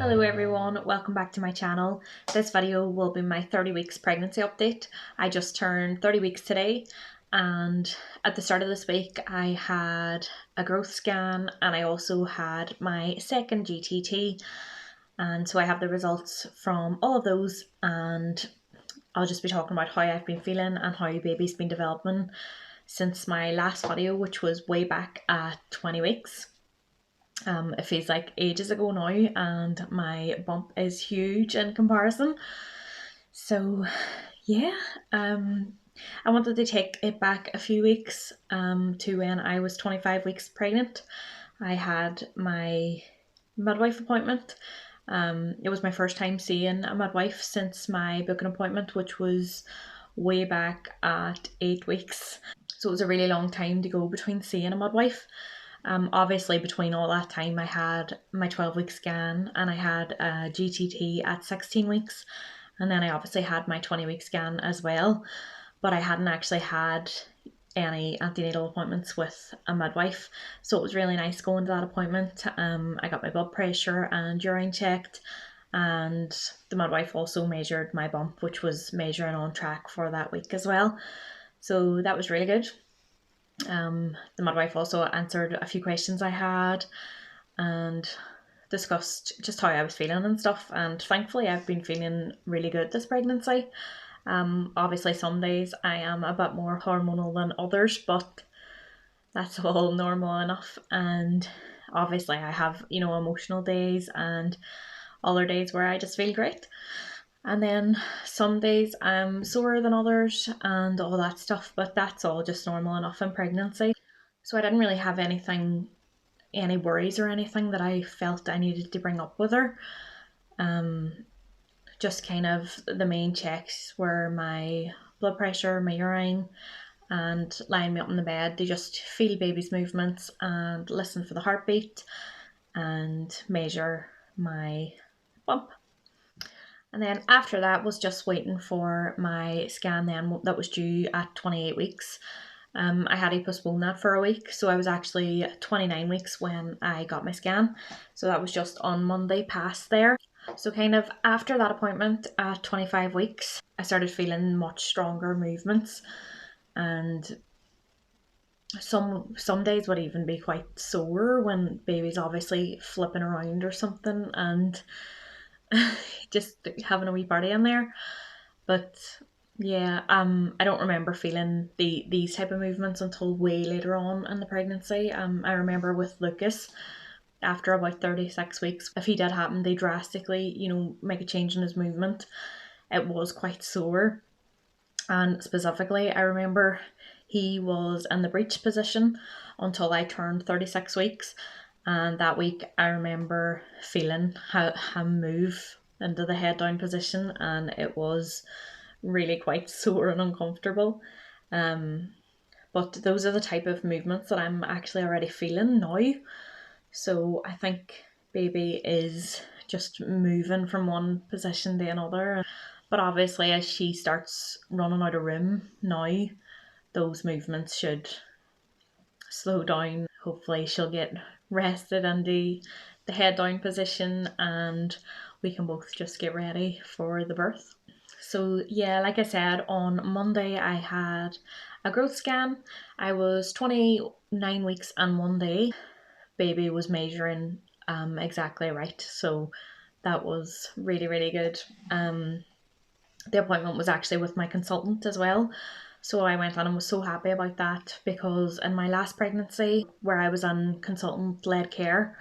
Hello everyone, welcome back to my channel. This video will be my 30 weeks pregnancy update. I just turned 30 weeks today, and at the start of this week I had a growth scan and I also had my second GTT, and so I have the results from all of those, and I'll just be talking about how I've been feeling and how baby's been developing since my last video, which was way back at 20 weeks. It feels like ages ago now, and my bump is huge in comparison. So yeah, I wanted to take it back a few weeks to when I was 25 weeks pregnant. I had my midwife appointment. It was my first time seeing a midwife since my booking appointment, which was way back at 8 weeks. So it was a really long time to go between seeing a midwife. Obviously between all that time I had my 12-week scan and I had a GTT at 16 weeks, and then I obviously had my 20-week scan as well, but I hadn't actually had any antenatal appointments with a midwife, so it was really nice going to that appointment. I got my blood pressure and urine checked, and the midwife also measured my bump, which was measuring on track for that week as well, so that was really good. The midwife also answered a few questions I had and discussed just how I was feeling and stuff, and thankfully I've been feeling really good this pregnancy. Obviously some days I am a bit more hormonal than others, but that's all normal enough, and obviously I have, emotional days and other days where I just feel great. And then some days I'm sore than others and all that stuff, but that's all just normal enough in pregnancy. So I didn't really have any worries or anything that I felt I needed to bring up with her. Just kind of the main checks were my blood pressure, my urine, and lying me up in the bed to just feel baby's movements and listen for the heartbeat and measure my bump. And then after that was just waiting for my scan then that was due at 28 weeks. I had to postpone that for a week, so I was actually 29 weeks when I got my scan. So that was just on Monday past there. So kind of after that appointment at 25 weeks, I started feeling much stronger movements, and some days would even be quite sore when baby's obviously flipping around or something and just having a wee party in there. But yeah, I don't remember feeling these type of movements until way later on in the pregnancy. I remember with Lucas, after about 36 weeks, if he did happen to drastically, make a change in his movement, it was quite sore. And specifically, I remember he was in the breech position until I turned 36 weeks. And that week, I remember feeling him move into the head down position, and it was really quite sore and uncomfortable. But those are the type of movements that I'm actually already feeling now. So I think baby is just moving from one position to another. But obviously, as she starts running out of room now, those movements should slow down. Hopefully she'll get rested into the head down position and we can both just get ready for the birth. So yeah, like I said, on Monday I had a growth scan. I was 29 weeks and 1 day. Baby was measuring exactly right, so that was really, really good. The appointment was actually with my consultant as well. So I went on and was so happy about that, because in my last pregnancy, where I was on consultant-led care,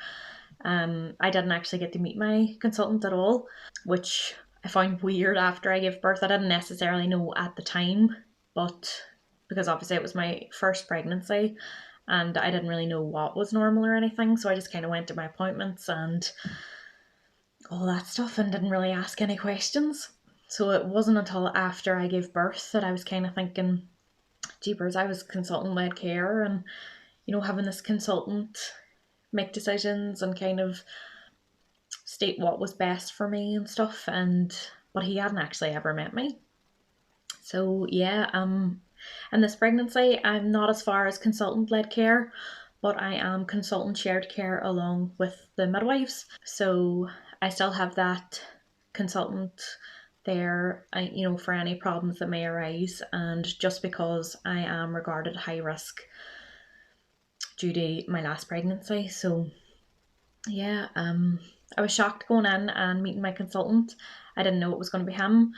I didn't actually get to meet my consultant at all, which I found weird after I gave birth. I didn't necessarily know at the time, but because obviously it was my first pregnancy and I didn't really know what was normal or anything, so I just kind of went to my appointments and all that stuff and didn't really ask any questions. So it wasn't until after I gave birth that I was kind of thinking, jeepers, I was consultant-led care, and having this consultant make decisions and kind of state what was best for me and stuff, but he hadn't actually ever met me. So yeah, in this pregnancy I'm not as far as consultant-led care, but I am consultant shared care along with the midwives. So I still have that consultant there, for any problems that may arise. And just because I am regarded high risk due to my last pregnancy, so yeah, I was shocked going in and meeting my consultant. I didn't know it was going to be him,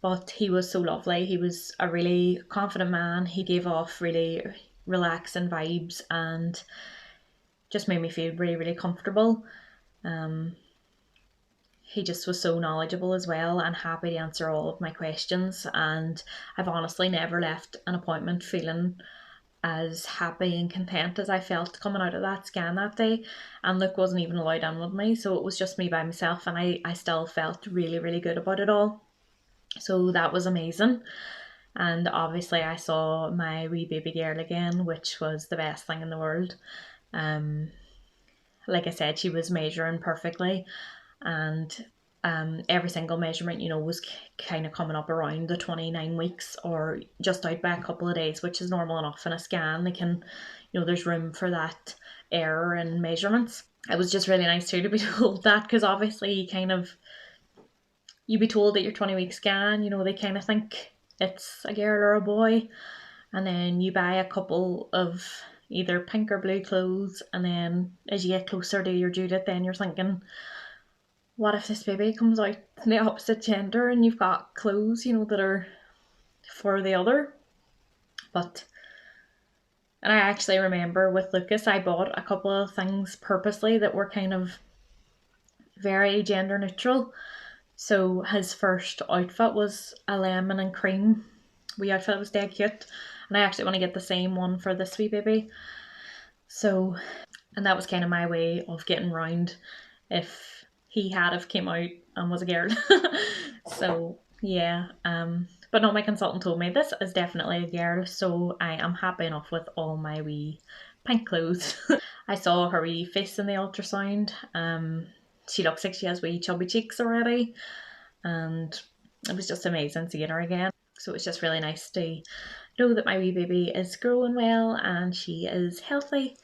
but he was so lovely. He was a really confident man. He gave off really relaxing vibes and just made me feel really, really comfortable. Um, he just was so knowledgeable as well and happy to answer all of my questions. And I've honestly never left an appointment feeling as happy and content as I felt coming out of that scan that day. And Luke wasn't even allowed in with me, so it was just me by myself, and I still felt really, really good about it all. So that was amazing. And obviously I saw my wee baby girl again, which was the best thing in the world. Um, like I said, she was measuring perfectly, and every single measurement, was kind of coming up around the 29 weeks or just out by a couple of days, which is normal enough in a scan. They can, there's room for that error in measurements. It was just really nice too to be told that, because obviously you be told at your 20-week scan, they kind of think it's a girl or a boy, and then you buy a couple of either pink or blue clothes, and then as you get closer to your due date, then you're thinking, what if this baby comes out the opposite gender and you've got clothes, that are for the other? And I actually remember with Lucas, I bought a couple of things purposely that were kind of very gender neutral. So his first outfit was a lemon and cream wee outfit. It was dead cute. And I actually want to get the same one for this wee baby. So, and that was kind of my way of getting round if he had have came out and was a girl. So yeah, but no, my consultant told me this is definitely a girl, so I am happy enough with all my wee pink clothes. I saw her wee face in the ultrasound. She looks like she has wee chubby cheeks already, and it was just amazing seeing her again. So it was just really nice to know that my wee baby is growing well and she is healthy,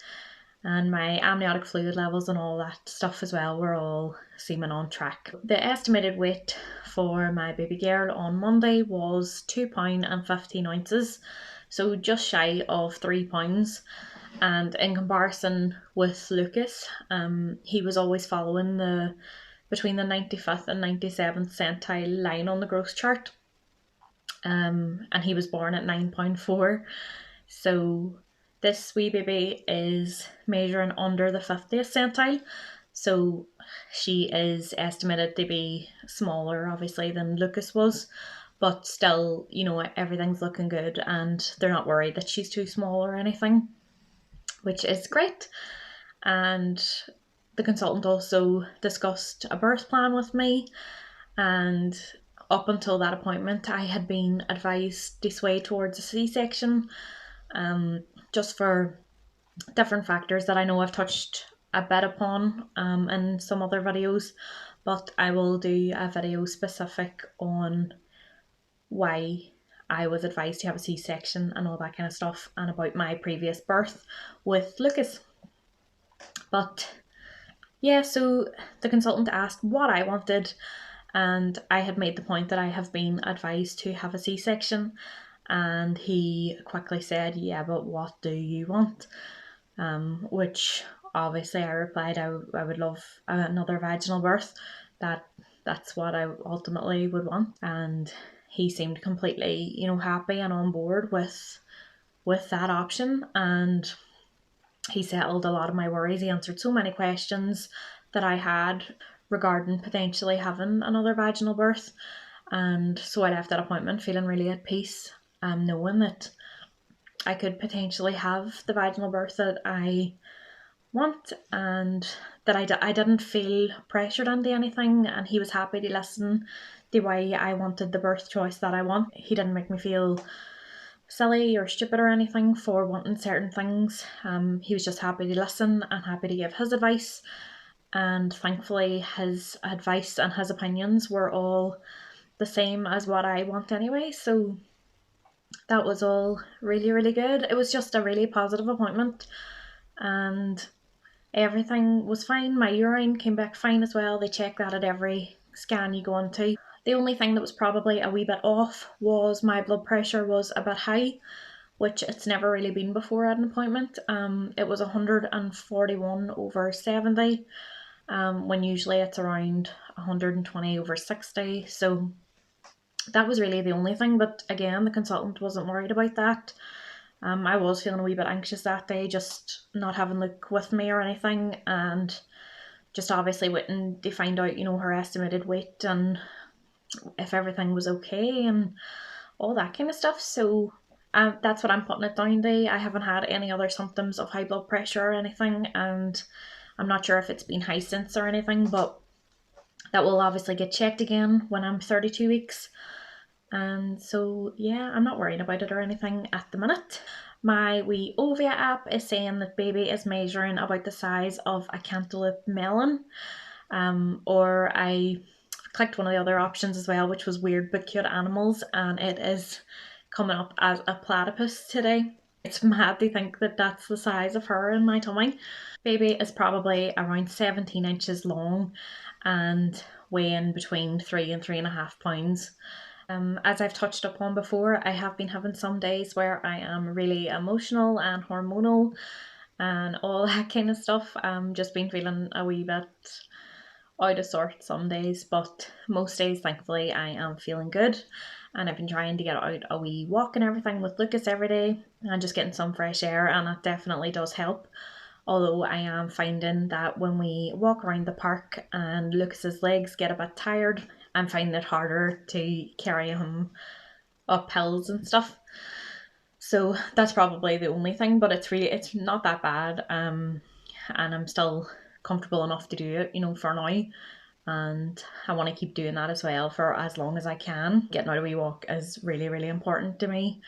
and my amniotic fluid levels and all that stuff as well were all seeming on track. The estimated weight for my baby girl on Monday was £2 and 15 ounces, so just shy of £3. And in comparison with Lucas, he was always following between the 95th and 97th centile line on the growth chart. And he was born at 9.4. So this wee baby is measuring under the 50th centile. So she is estimated to be smaller, obviously, than Lucas was. But still, everything's looking good and they're not worried that she's too small or anything, which is great. And the consultant also discussed a birth plan with me, and up until that appointment I had been advised to sway towards a C-section, just for different factors that I know I've touched a bit upon in some other videos, but I will do a video specific on why I was advised to have a C-section and all that kind of stuff, and about my previous birth with Lucas. But yeah, so the consultant asked what I wanted, and I had made the point that I have been advised to have a C-section, and he quickly said, yeah, but what do you want? Which obviously I replied I would love another vaginal birth. That's what I ultimately would want. And he seemed completely, happy and on board with that option, and he settled a lot of my worries. He answered so many questions that I had regarding potentially having another vaginal birth, and so I left that appointment feeling really at peace, knowing that I could potentially have the vaginal birth that I want, and that I didn't feel pressured into anything, and he was happy to listen the way I wanted the birth choice that I want. He didn't make me feel silly or stupid or anything for wanting certain things. He was just happy to listen and happy to give his advice, and thankfully his advice and his opinions were all the same as what I want anyway, so that was all really, really good. It was just a really positive appointment, and Everything was fine. My urine came back fine as well. They check that at every scan you go on to. The only thing that was probably a wee bit off was my blood pressure was a bit high, which it's never really been before at an appointment. It was 141/70, when usually it's around 120/60. So that was really the only thing. But again, the consultant wasn't worried about that. I was feeling a wee bit anxious that day, just not having Luke with me or anything, and just obviously waiting to find out, her estimated weight and if everything was okay and all that kind of stuff. So that's what I'm putting it down to. I haven't had any other symptoms of high blood pressure or anything, and I'm not sure if it's been high since or anything, but that will obviously get checked again when I'm 32 weeks. And so, yeah, I'm not worried about it or anything at the minute. My wee Ovia app is saying that baby is measuring about the size of a cantaloupe melon. Or I clicked one of the other options as well, which was weird but cute animals, and it is coming up as a platypus today. It's mad to think that that's the size of her in my tummy. Baby is probably around 17 inches long and weighing between 3 and 3.5 pounds. As I've touched upon before, I have been having some days where I am really emotional and hormonal and all that kind of stuff. Just been feeling a wee bit out of sorts some days, but most days, thankfully, I am feeling good. And I've been trying to get out a wee walk and everything with Lucas every day and just getting some fresh air, and it definitely does help. Although I am finding that when we walk around the park and Lucas's legs get a bit tired, I'm finding it harder to carry him up hills and stuff. So that's probably the only thing, but it's not that bad. And I'm still comfortable enough to do it, for now. And I want to keep doing that as well for as long as I can. Getting out a wee walk is really, really important to me.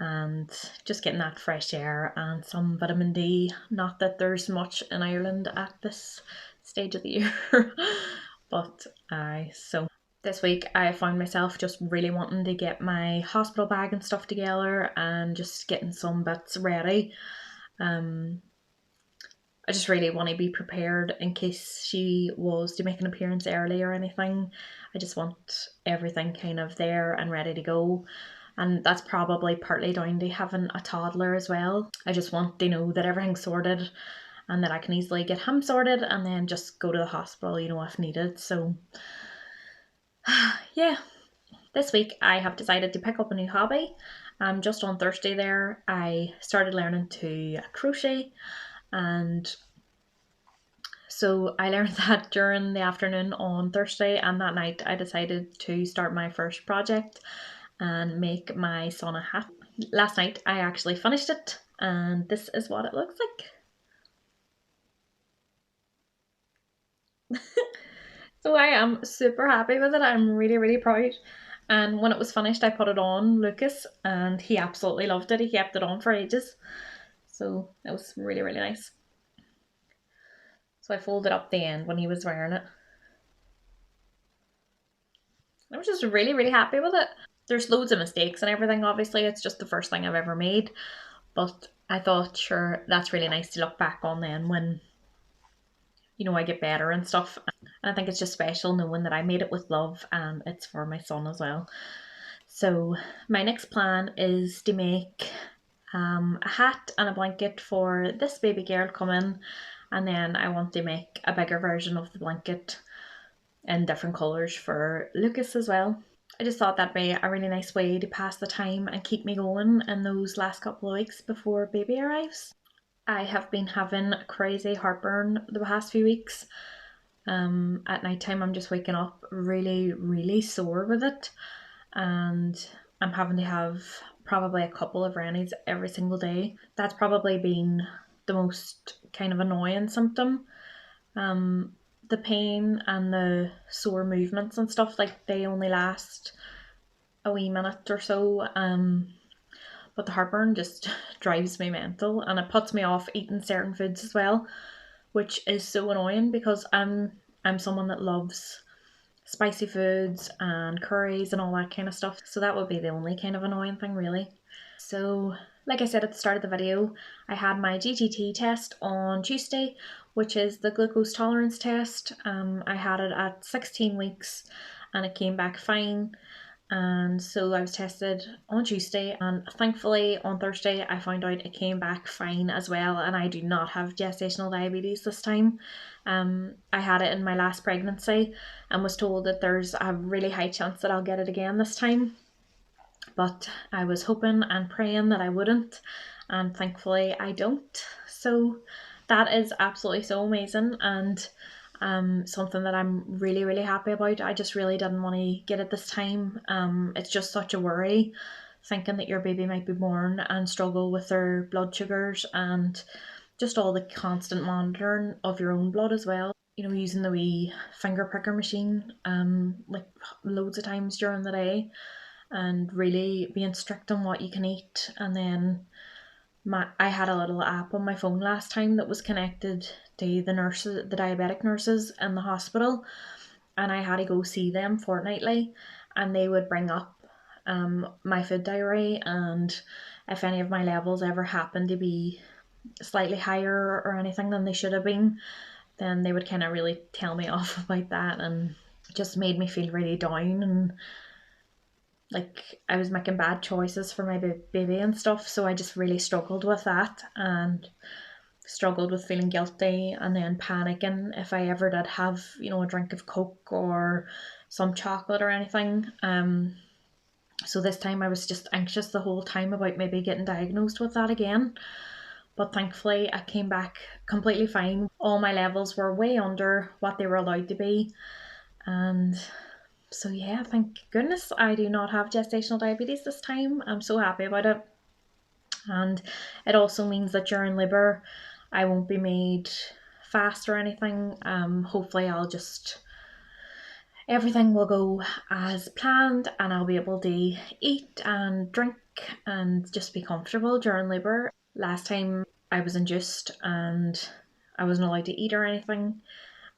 And just getting that fresh air and some vitamin D. Not that there's much in Ireland at this stage of the year. But so this week I found myself just really wanting to get my hospital bag and stuff together and just getting some bits ready. I just really want to be prepared in case she was to make an appearance early or anything. I just want everything kind of there and ready to go. And that's probably partly down to having a toddler as well. I just want to know that everything's sorted and that I can easily get him sorted and then just go to the hospital, if needed. So, yeah, this week I have decided to pick up a new hobby. Just on Thursday there, I started learning to crochet, and so I learned that during the afternoon on Thursday, and that night I decided to start my first project and make my son a hat. Last night I actually finished it, and this is what it looks like. So I am super happy with it. I'm really, really proud. And when it was finished, I put it on Lucas, and he absolutely loved it. He kept it on for ages. So it was really, really nice. So I folded up the end when he was wearing it. I was just really, really happy with it. There's loads of mistakes and everything, obviously. It's just the first thing I've ever made. But I thought, sure, that's really nice to look back on then when, I get better and stuff. And I think it's just special knowing that I made it with love and it's for my son as well. So my next plan is to make a hat and a blanket for this baby girl coming, and then I want to make a bigger version of the blanket in different colours for Lucas as well. I just thought that'd be a really nice way to pass the time and keep me going in those last couple of weeks before baby arrives. I have been having crazy heartburn the past few weeks. At night time, I'm just waking up really, really sore with it, and I'm having to have probably a couple of Rennies every single day. That's probably been the most kind of annoying symptom. The pain and the sore movements and stuff, like they only last a wee minute or so. But the heartburn just drives me mental, and it puts me off eating certain foods as well, which is so annoying because I'm someone that loves spicy foods and curries and all that kind of stuff. So that would be the only kind of annoying thing really. So like I said at the start of the video, I had my GGT test on Tuesday, which is the glucose tolerance test. I had it at 16 weeks and it came back fine. And so I was tested on Tuesday, and thankfully on Thursday I found out it came back fine as well. And I do not have gestational diabetes this time. I had it in my last pregnancy and was told that there's a really high chance that I'll get it again this time. But I was hoping and praying that I wouldn't, and thankfully I don't. So that is absolutely so amazing, and something that I'm really, really happy about. I just really didn't want to get it this time. It's just such a worry thinking that your baby might be born and struggle with their blood sugars and just all the constant monitoring of your own blood as well. You know, using the wee finger pricker machine like loads of times during the day, and really being strict on what you can eat. And then I had a little app on my phone last time that was connected to the nurses, the diabetic nurses in the hospital, and I had to go see them fortnightly, and they would bring up my food diary, and if any of my levels ever happened to be slightly higher or anything than they should have been, then they would kind of really tell me off about that, and it just made me feel really down, and like I was making bad choices for my baby and stuff. So I just really struggled with that, and struggled with feeling guilty and then panicking if I ever did have, you know, a drink of Coke or some chocolate or anything. So this time I was just anxious the whole time about maybe getting diagnosed with that again. But thankfully I came back completely fine. All my levels were way under what they were allowed to be. And so yeah, thank goodness I do not have gestational diabetes this time. I'm so happy about it. And it also means that during labour I won't be made fast or anything. Hopefully I'll just, everything will go as planned and I'll be able to eat and drink and just be comfortable during labour. Last time I was induced and I wasn't allowed to eat or anything,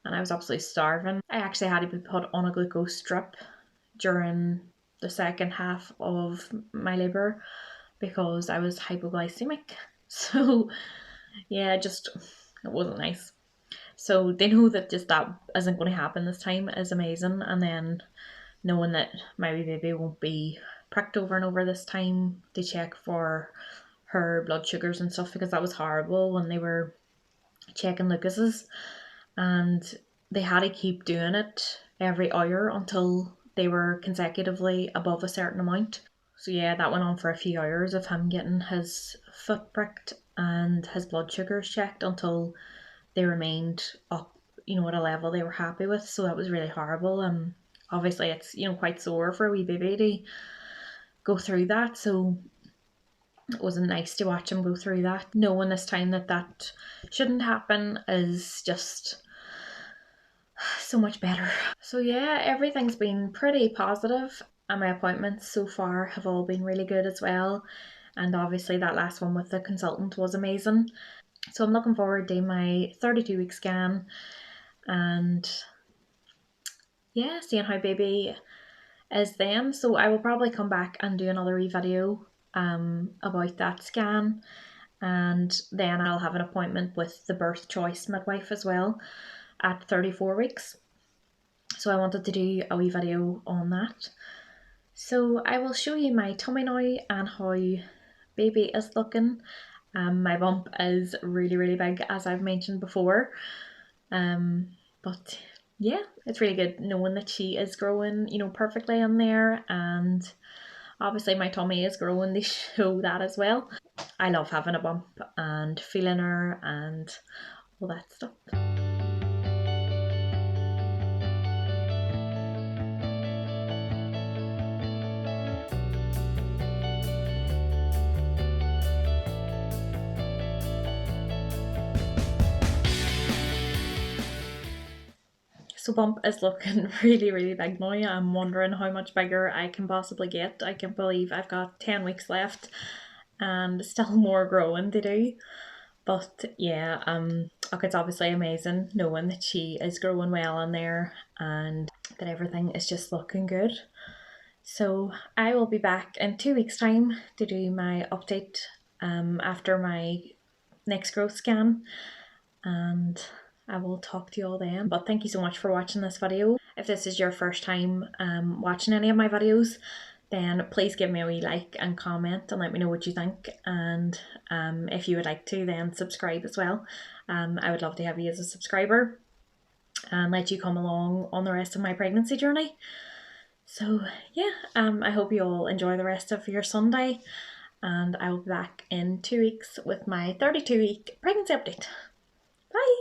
and I was absolutely starving. I actually had to be put on a glucose drip during the second half of my labour because I was hypoglycemic. So yeah, just it wasn't nice. So they know that just that isn't going to happen this time is amazing. And then knowing that my wee baby won't be pricked over and over this time to check for her blood sugars and stuff, because that was horrible when they were checking Lucas's, and they had to keep doing it every hour until they were consecutively above a certain amount. So yeah, that went on for a few hours of him getting his foot pricked and his blood sugars checked until they remained up, you know, at a level they were happy with. So that was really horrible. Obviously it's, you know, quite sore for a wee baby to go through that. So it wasn't nice to watch him go through that. Knowing this time that that shouldn't happen is just so much better. So yeah, everything's been pretty positive, and my appointments so far have all been really good as well. And obviously that last one with the consultant was amazing. So I'm looking forward to my 32-week scan, and yeah, seeing how baby is then. So I will probably come back and do another wee video about that scan, and then I'll have an appointment with the birth choice midwife as well at 34 weeks. So I wanted to do a wee video on that. So I will show you my tummy now and how baby is looking. My bump is really, really big, as I've mentioned before. But yeah, it's really good knowing that she is growing, you know, perfectly in there, and obviously my tummy is growing to show that as well. I love having a bump and feeling her and all that stuff. So bump is looking really, really big now. I'm wondering how much bigger I can possibly get. I can't believe I've got 10 weeks left and still more growing to do. But yeah, okay, it's obviously amazing knowing that she is growing well in there and that everything is just looking good. So I will be back in 2 weeks' time to do my update after my next growth scan. And I will talk to you all then. But thank you so much for watching this video. If this is your first time watching any of my videos, then please give me a wee like and comment and let me know what you think. And if you would like to, then subscribe as well. I would love to have you as a subscriber and let you come along on the rest of my pregnancy journey. So yeah, I hope you all enjoy the rest of your Sunday, and I will be back in 2 weeks with my 32-week pregnancy update. Bye!